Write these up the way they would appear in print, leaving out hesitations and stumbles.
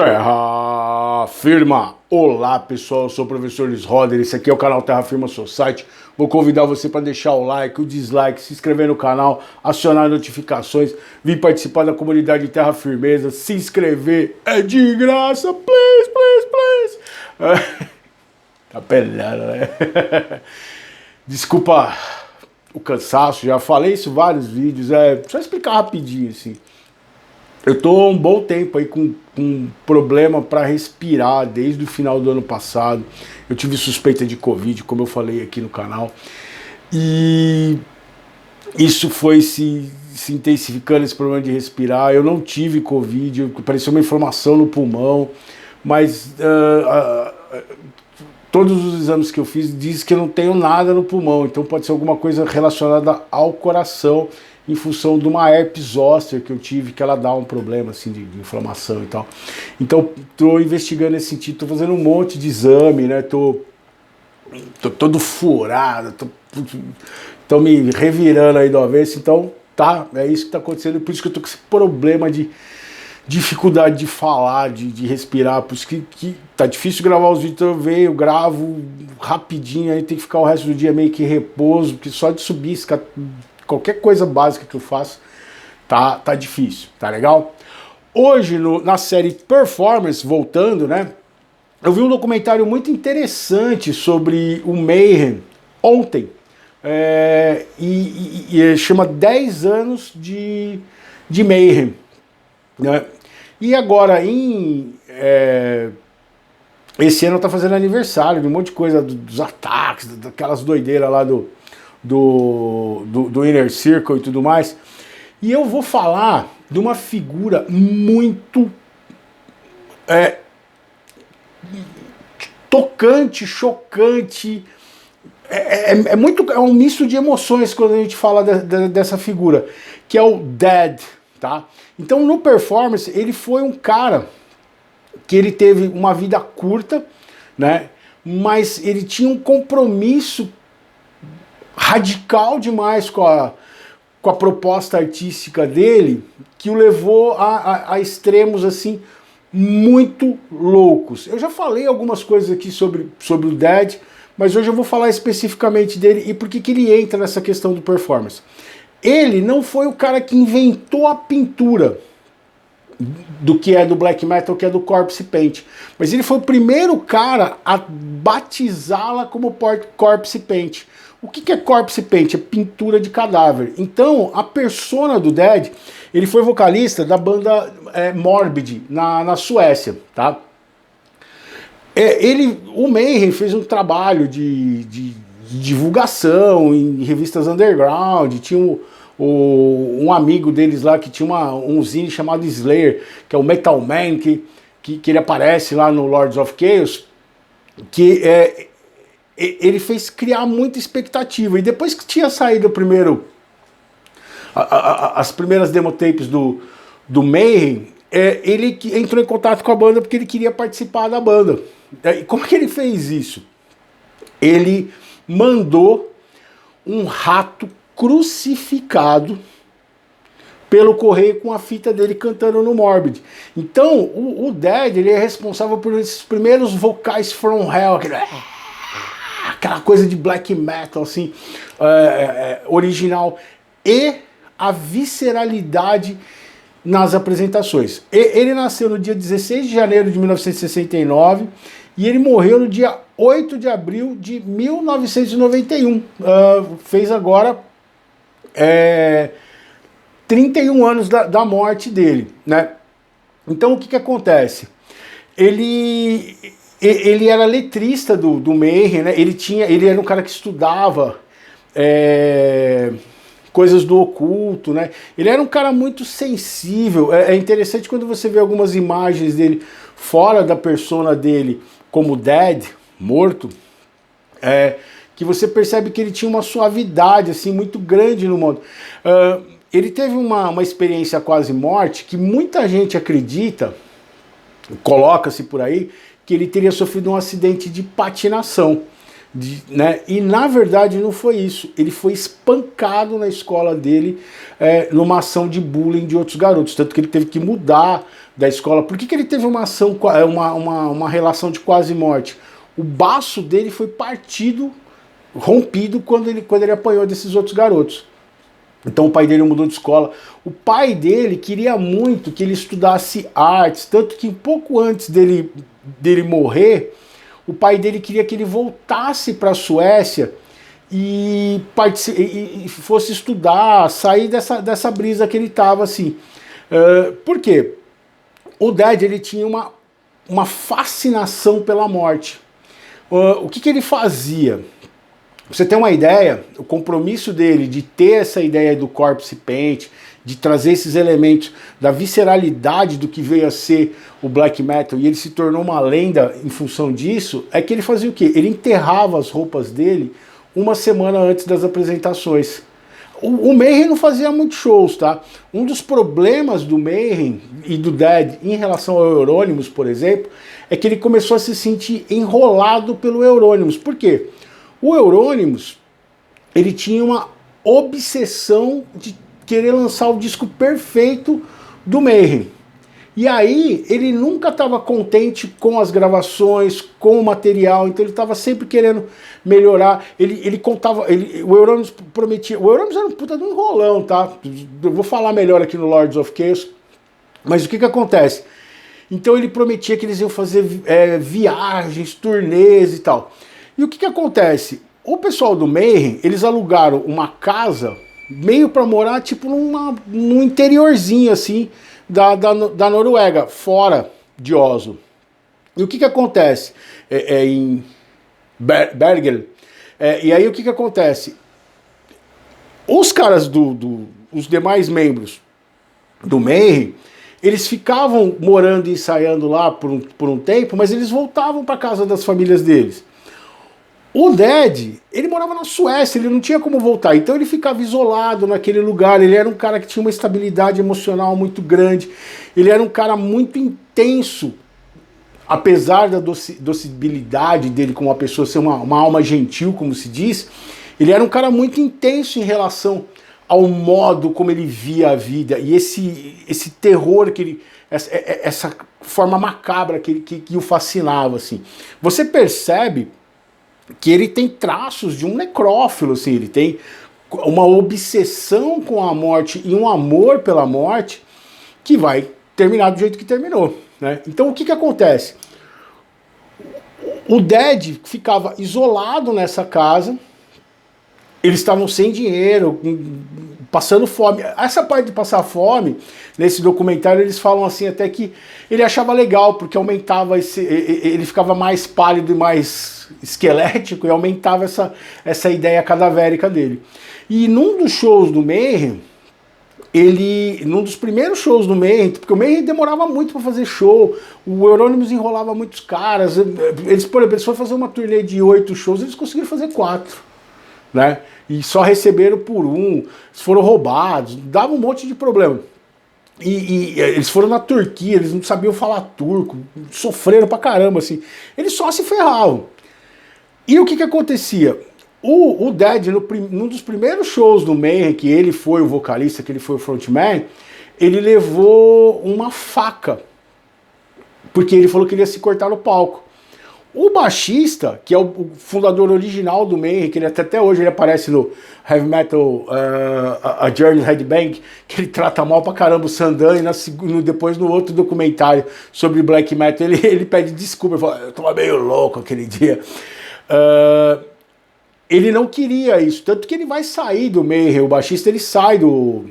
Terra Firma! Olá pessoal, eu sou o professor Luiz Roder, esse aqui é o canal Terra Firma Society. Vou convidar você para deixar o like, o dislike, se inscrever no canal, acionar notificações, vir participar da comunidade Terra Firmeza, se inscrever, é de graça, please, please, please! Tá pelhando, né? Desculpa o cansaço, já falei isso em vários vídeos, só explicar rapidinho assim. Eu tô há um bom tempo aí com problema para respirar desde o final do ano passado. Eu tive suspeita de Covid, como eu falei aqui no canal. E isso foi se intensificando, esse problema de respirar. Eu não tive Covid, pareceu uma inflamação no pulmão, mas todos os exames que eu fiz diz que eu não tenho nada no pulmão, então pode ser alguma coisa relacionada ao coração, em função de uma herpes zoster que eu tive, que ela dá um problema assim de inflamação e tal. Então estou investigando nesse sentido, estou fazendo um monte de exame, né? Tô todo furado, tô me revirando aí do avesso, então tá, é isso que está acontecendo, por isso que eu tô com esse problema de dificuldade de falar, de respirar, por isso que tá difícil gravar os vídeos, então eu gravo rapidinho, aí tem que ficar o resto do dia meio que em repouso, porque só de subir, qualquer coisa básica que eu faço, tá difícil, tá legal? Hoje, na série Performance, voltando, né, eu vi um documentário muito interessante sobre o Mayhem, ontem, e chama 10 anos de Mayhem, né? E agora, esse ano tá fazendo aniversário de um monte de coisa, dos ataques, daquelas doideiras lá do Inner Circle e tudo mais, e eu vou falar de uma figura muito tocante, chocante, é um misto de emoções quando a gente fala dessa figura, que é o Dead, tá? Então no Performance ele foi um cara que ele teve uma vida curta, né? Mas ele tinha um compromisso radical demais com a proposta artística dele, que o levou a extremos assim muito loucos. Eu já falei algumas coisas aqui sobre o Dead, mas hoje eu vou falar especificamente dele e por que ele entra nessa questão do Performance. Ele não foi o cara que inventou a pintura do que é do black metal, que é do corpse paint, mas ele foi o primeiro cara a batizá-la como corpse paint. O que é corpse paint? É pintura de cadáver. Então, a persona do Dead, ele foi vocalista da banda Morbid, na Suécia, tá? O Mayhem fez um trabalho de divulgação em revistas underground, tinha um amigo deles lá que tinha um zine chamado Slayer, que é o Metal Man, que ele aparece lá no Lords of Chaos, que ele fez criar muita expectativa. E depois que tinha saído as primeiras demotapes do Mayhem, ele entrou em contato com a banda porque ele queria participar da banda. E como que ele fez isso? Ele mandou um rato crucificado pelo correio com a fita dele cantando no Morbid. Então o Dead, ele é responsável por esses primeiros vocais from hell, aquela coisa de black metal assim, original, e a visceralidade nas apresentações. Ele nasceu no dia 16 de janeiro de 1969 e ele morreu no dia 8 de abril de 1991. Fez agora 31 anos da morte dele, né? Então o que acontece? Ele era letrista do Mayhem, né? Ele era um cara que estudava coisas do oculto, né? Ele era um cara muito sensível. É interessante quando você vê algumas imagens dele fora da persona dele como Dead, morto, que você percebe que ele tinha uma suavidade assim muito grande no mundo. Ele teve uma experiência quase morte que muita gente acredita, coloca-se por aí, que ele teria sofrido um acidente de patinação. né? E na verdade não foi isso. Ele foi espancado na escola dele numa ação de bullying de outros garotos. Tanto que ele teve que mudar da escola. Por que ele teve uma ação, uma relação de quase morte? O baço dele foi partido, rompido, quando ele apanhou desses outros garotos. Então o pai dele mudou de escola. O pai dele queria muito que ele estudasse artes, tanto que pouco antes dele morrer, o pai dele queria que ele voltasse para a Suécia e fosse estudar, sair dessa brisa que ele estava assim. Por quê? O Dad, ele tinha uma fascinação pela morte. O que ele fazia? Pra você ter uma ideia, o compromisso dele de ter essa ideia do corpse paint, de trazer esses elementos da visceralidade do que veio a ser o black metal, e ele se tornou uma lenda em função disso, é que ele fazia o quê? Ele enterrava as roupas dele uma semana antes das apresentações. O Mayhem não fazia muitos shows, tá? Um dos problemas do Mayhem e do Dead em relação ao Euronymous, por exemplo, é que ele começou a se sentir enrolado pelo Euronymous. Por quê? O Euronymous, ele tinha uma obsessão de querer lançar o disco perfeito do Mayhem. E aí, ele nunca estava contente com as gravações, com o material, então ele estava sempre querendo melhorar. Ele contava, o Euronymous prometia. O Euronymous era um puta de um enrolão, tá? Eu vou falar melhor aqui no Lords of Chaos. Mas o que acontece? Então ele prometia que eles iam fazer viagens, turnês e tal. E o que acontece? O pessoal do Mayhem, eles alugaram uma casa meio para morar, tipo num interiorzinho assim da Noruega, fora de Oslo. E o que acontece? Em Bergen. E aí o que acontece? Os caras os demais membros do Mayhem, eles ficavam morando e ensaiando lá por um tempo, mas eles voltavam para casa das famílias deles. O Dead, ele morava na Suécia, ele não tinha como voltar, então ele ficava isolado naquele lugar. Ele era um cara que tinha uma estabilidade emocional muito grande, ele era um cara muito intenso, apesar da docilidade dele como uma pessoa, ser uma alma gentil, como se diz. Ele era um cara muito intenso em relação ao modo como ele via a vida, e esse terror que ele... essa forma macabra que o fascinava, assim. Você percebe que ele tem traços de um necrófilo, assim, ele tem uma obsessão com a morte e um amor pela morte que vai terminar do jeito que terminou, né? Então o que acontece? O Dead ficava isolado nessa casa, eles estavam sem dinheiro, passando fome. Essa parte de passar fome, nesse documentário eles falam assim até que ele achava legal, porque aumentava ele ficava mais pálido e mais esquelético, e aumentava essa ideia cadavérica dele. E num dos shows do Mayhem, num dos primeiros shows do Mayhem, porque o Mayhem demorava muito para fazer show, o Euronymous enrolava muitos caras, eles, por exemplo, eles foram fazer uma turnê de 8 shows, eles conseguiram fazer 4, né? E só receberam por um, foram roubados, dava um monte de problema. E eles foram na Turquia, eles não sabiam falar turco, sofreram pra caramba, assim. Eles só se ferravam. E o que acontecia? O Dead, num dos primeiros shows do Mayhem, que ele foi o vocalista, que ele foi o frontman, ele levou uma faca, porque ele falou que ele ia se cortar no palco. O baixista, que é o fundador original do Mayhem, que ele até hoje ele aparece no Heavy Metal A Journey Headbang, que ele trata mal pra caramba o Sandan, e depois no outro documentário sobre Black Metal ele pede desculpa, ele fala, eu tava meio louco aquele dia. Ele não queria isso, tanto que ele vai sair do Mayhem, o baixista ele sai do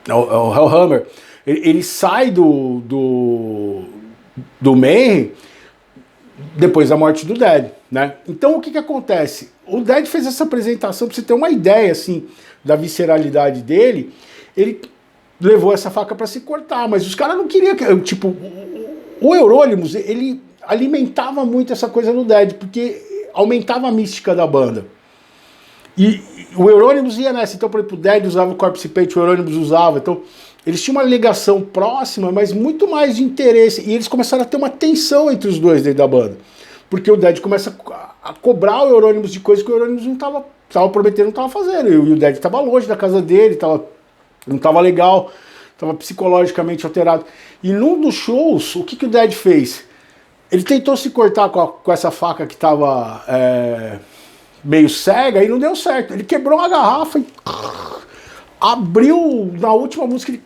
Hellhammer, ele sai do Mayhem depois da morte do Dead, né? Então o que acontece? O Dead fez essa apresentação, pra você ter uma ideia, assim, da visceralidade dele, ele levou essa faca para se cortar, mas os caras não queriam, tipo, o Euronymous, ele alimentava muito essa coisa no Dead, porque aumentava a mística da banda. E o Euronymous ia nessa, então, por exemplo, o Dead usava o Corpse Paint, o Euronymous usava, então eles tinham uma ligação próxima, mas muito mais de interesse, e eles começaram a ter uma tensão entre os dois dentro da banda. porque o Dead começa a cobrar o Euronymous de coisas que o Euronymous não tava prometendo, não tava fazendo. E o Dead tava longe da casa dele, não tava legal, tava psicologicamente alterado. E num dos shows, o que o Dead fez? Ele tentou se cortar com essa faca que tava meio cega e não deu certo. Ele quebrou uma garrafa e abriu na última música.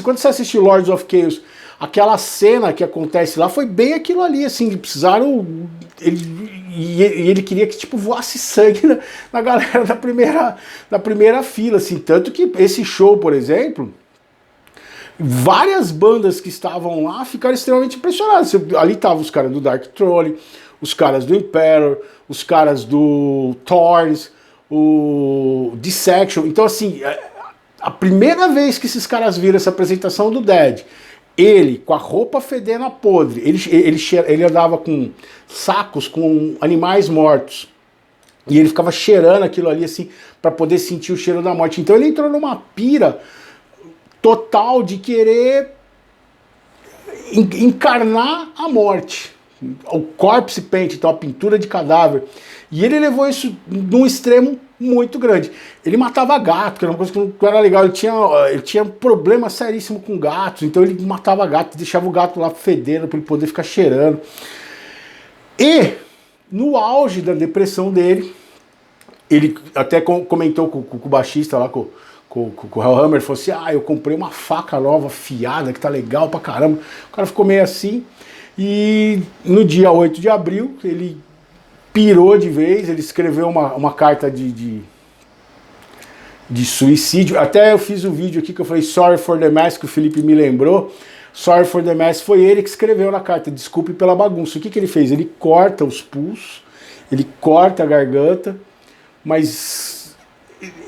Quando você assistiu Lords of Chaos, aquela cena que acontece lá foi bem aquilo ali, assim, precisaram. Ele queria que tipo voasse sangue na galera da primeira fila, assim, tanto que esse show, por exemplo, várias bandas que estavam lá ficaram extremamente impressionadas. Ali estavam os caras do Dark Throne, os caras do Emperor, os caras do Thorns, o Dissection. Então, assim, a primeira vez que esses caras viram essa apresentação do Dead, ele com a roupa fedendo a podre, ele andava com sacos com animais mortos. E ele ficava cheirando aquilo ali, assim, para poder sentir o cheiro da morte. Então ele entrou numa pira total de querer encarnar a morte. O corpse paint, então a pintura de cadáver. E ele levou isso num extremo muito grande. Ele matava gato, que era uma coisa que não era legal. Ele tinha um problema seríssimo com gatos, então ele matava gato, deixava o gato lá fedendo para ele poder ficar cheirando. E no auge da depressão dele, ele até comentou com o baixista lá, com o Hellhammer, falou assim: eu comprei uma faca nova, afiada, que tá legal pra caramba. O cara ficou meio assim, e no dia 8 de abril, ele pirou de vez, ele escreveu uma carta de suicídio. Até eu fiz um vídeo aqui que eu falei Sorry for the Mess, que o Felipe me lembrou. Sorry for the Mess foi ele que escreveu na carta, desculpe pela bagunça. O que ele fez? Ele corta os pulsos, ele corta a garganta, mas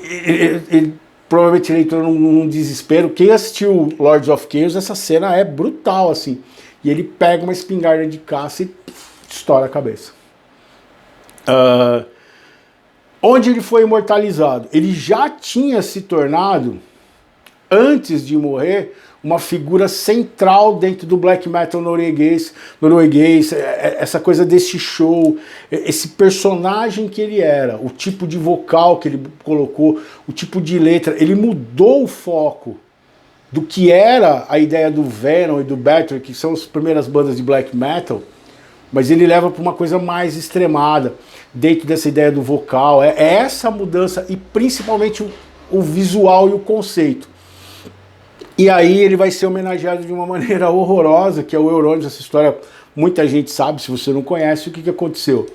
ele provavelmente ele entrou num desespero. Quem assistiu Lords of Chaos, essa cena é brutal, assim. E ele pega uma espingarda de caça e estoura a cabeça. Onde ele foi imortalizado? Ele já tinha se tornado, antes de morrer, uma figura central dentro do black metal norueguês, essa coisa desse show, esse personagem que ele era, o tipo de vocal que ele colocou, o tipo de letra, ele mudou o foco do que era a ideia do Venom e do Bathory, que são as primeiras bandas de black metal, mas ele leva para uma coisa mais extremada, dentro dessa ideia do vocal, é essa mudança e principalmente o visual e o conceito. E aí ele vai ser homenageado de uma maneira horrorosa, que é o Euronymous. Essa história muita gente sabe, se você não conhece, o que aconteceu.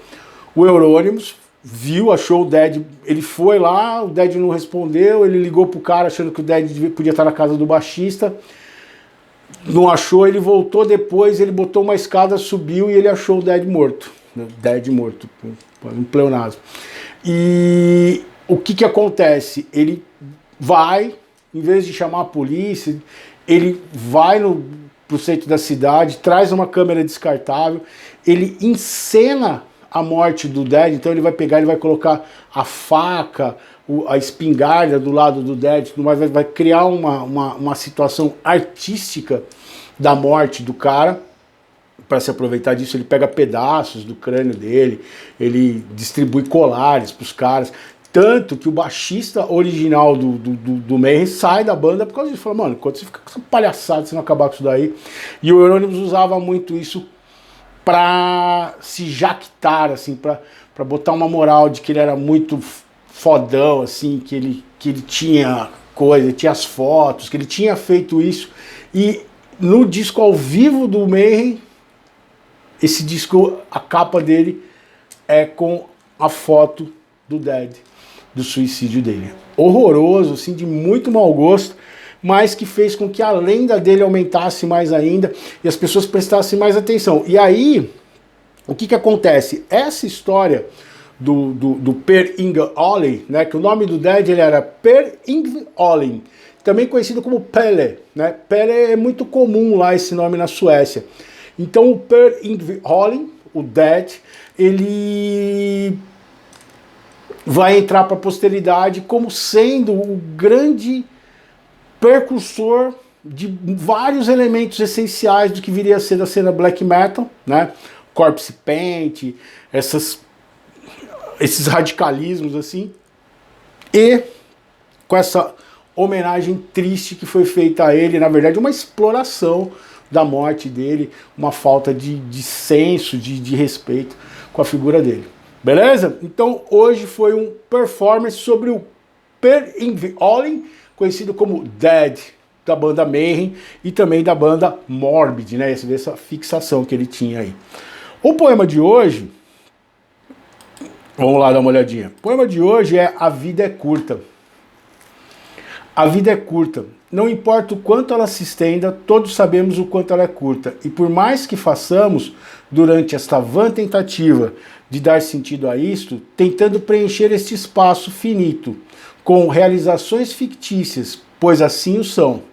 O Euronymous viu, achou o Dead, ele foi lá, o Dead não respondeu, ele ligou pro cara achando que o Dead podia estar na casa do baixista, não achou, ele voltou depois, ele botou uma escada, subiu e ele achou o Dead morto. Dead morto, um pleonasmo. E o que acontece? Ele vai, em vez de chamar a polícia, ele vai pro centro da cidade, traz uma câmera descartável, ele encena a morte do Dead, então ele vai pegar, ele vai colocar a faca, a espingarda do lado do Dead, mas vai criar uma situação artística da morte do cara. Para se aproveitar disso, ele pega pedaços do crânio dele, ele distribui colares para os caras. Tanto que o baixista original do Mayhem sai da banda por causa disso. Fala, mano, quando você fica com essa palhaçada, você não acabar com isso daí. E o Euronymous usava muito isso pra se jactar, assim, pra botar uma moral de que ele era muito fodão, assim, que ele tinha coisa, tinha as fotos, que ele tinha feito isso. E no disco ao vivo do Mayhem, esse disco, a capa dele é com a foto do Dead, do suicídio dele. Horroroso, assim, de muito mau gosto, mas que fez com que a lenda dele aumentasse mais ainda e as pessoas prestassem mais atenção. E aí, o que acontece? Essa história do Per Yngve Olin, né, que o nome do Dead ele era Per Yngve Olin, também conhecido como Pelle, né? Pelle é muito comum lá esse nome na Suécia. Então o Per Yngve Olin, o Dead, ele vai entrar para a posteridade como sendo o grande precursor de vários elementos essenciais do que viria a ser da cena black metal, né? corpse paint, esses radicalismos assim, e com essa homenagem triste que foi feita a ele, na verdade uma exploração da morte dele, uma falta de senso, de respeito com a figura dele. Beleza? Então hoje foi um performance sobre o Per Yngwie Ollin, conhecido como Dead, da banda Mayhem e também da banda Morbid, né? Essa fixação que ele tinha aí. O poema de hoje, vamos lá dar uma olhadinha. O poema de hoje é A Vida é Curta. A vida é curta. Não importa o quanto ela se estenda, todos sabemos o quanto ela é curta. E por mais que façamos, durante esta vã tentativa de dar sentido a isto, tentando preencher este espaço finito com realizações fictícias, pois assim o são.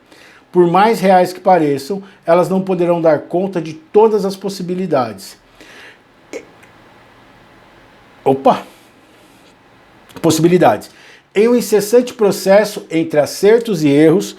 Por mais reais que pareçam, elas não poderão dar conta de todas as possibilidades. Possibilidades. Em um incessante processo entre acertos e erros,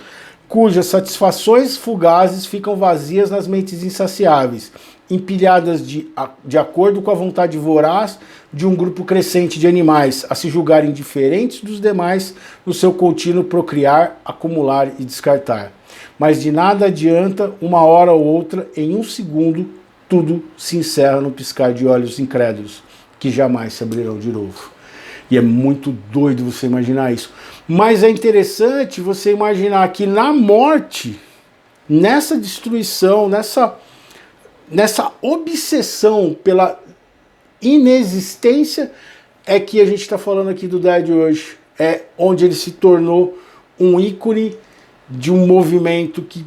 cujas satisfações fugazes ficam vazias nas mentes insaciáveis, empilhadas de acordo com a vontade voraz de um grupo crescente de animais, a se julgarem diferentes dos demais no seu contínuo procriar, acumular e descartar. Mas de nada adianta, uma hora ou outra, em um segundo, tudo se encerra no piscar de olhos incrédulos, que jamais se abrirão de novo. E é muito doido você imaginar isso. Mas é interessante você imaginar que na morte, nessa destruição, nessa obsessão pela inexistência, é que a gente está falando aqui do Dead hoje. É onde ele se tornou um ícone de um movimento que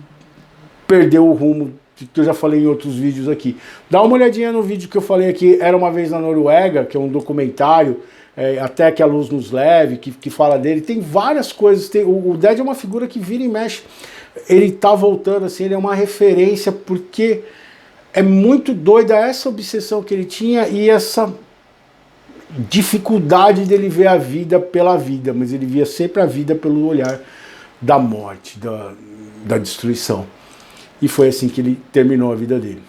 perdeu o rumo, que eu já falei em outros vídeos aqui. Dá uma olhadinha no vídeo que eu falei aqui, Era Uma Vez na Noruega, que é um documentário, Até que a Luz Nos Leve, que fala dele. Tem várias coisas. O Dead é uma figura que vira e mexe. Ele tá voltando, assim, ele é uma referência, porque é muito doida essa obsessão que ele tinha e essa dificuldade dele ver a vida pela vida, mas ele via sempre a vida pelo olhar da morte, da destruição. E foi assim que ele terminou a vida dele.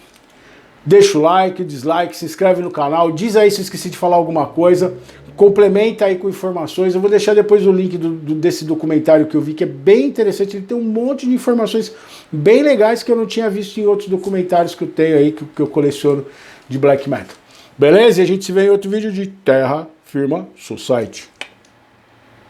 Deixa o like, o dislike, se inscreve no canal, diz aí se eu esqueci de falar alguma coisa, complementa aí com informações. Eu vou deixar depois o link desse documentário que eu vi, que é bem interessante. Ele tem um monte de informações bem legais que eu não tinha visto em outros documentários que eu tenho aí, que eu coleciono de black metal. Beleza? E a gente se vê em outro vídeo de Terra Firma Society.